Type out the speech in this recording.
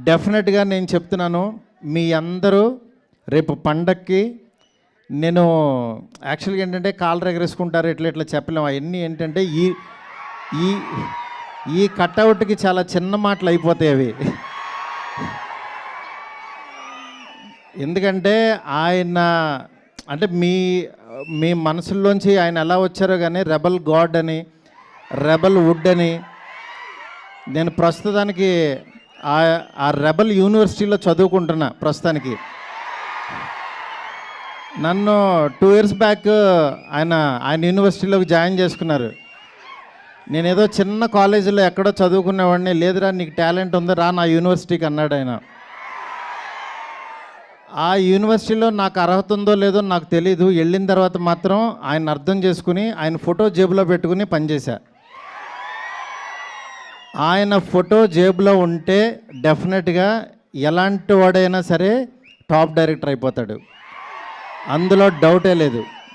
డెఫినెట్గా నేను చెప్తున్నాను, మీ అందరూ రేపు పండక్కి నేను యాక్చువల్గా ఏంటంటే కాళ్ళు ఎగరేసుకుంటారు, ఇట్లా ఇట్లా చెప్పలేము. అవన్నీ ఏంటంటే ఈ ఈ ఈ కట్అవుట్కి చాలా చిన్న మాటలు అయిపోతాయి అవి. ఎందుకంటే ఆయన అంటే మీ మీ మనసుల్లోంచి ఆయన ఎలా వచ్చారో కానీ రెబల్ గాడ్ అని, రెబల్ వుడ్ అని. నేను ప్రస్తుతానికి ఆ రెబల్ యూనివర్సిటీలో చదువుకుంటున్నా ప్రస్తుతానికి. నన్ను 2 years బ్యాక్ ఆయన యూనివర్సిటీలోకి జాయిన్ చేసుకున్నారు. నేనేదో చిన్న కాలేజీలో ఎక్కడో చదువుకునేవాడిని. లేదురా నీకు టాలెంట్ ఉంది, రా నా యూనివర్సిటీకి అన్నాడు ఆయన. ఆ యూనివర్సిటీలో నాకు అర్హత ఉందో లేదో నాకు తెలీదు. వెళ్ళిన తర్వాత మాత్రం ఆయన అర్థం చేసుకుని ఆయన ఫోటో జేబులో పెట్టుకుని పనిచేశా. ఆయన ఫోటో జేబులో ఉంటే డెఫినెట్గా ఎలాంటి వాడైనా సరే టాప్ డైరెక్టర్ అయిపోతాడు, అందులో డౌటే లేదు.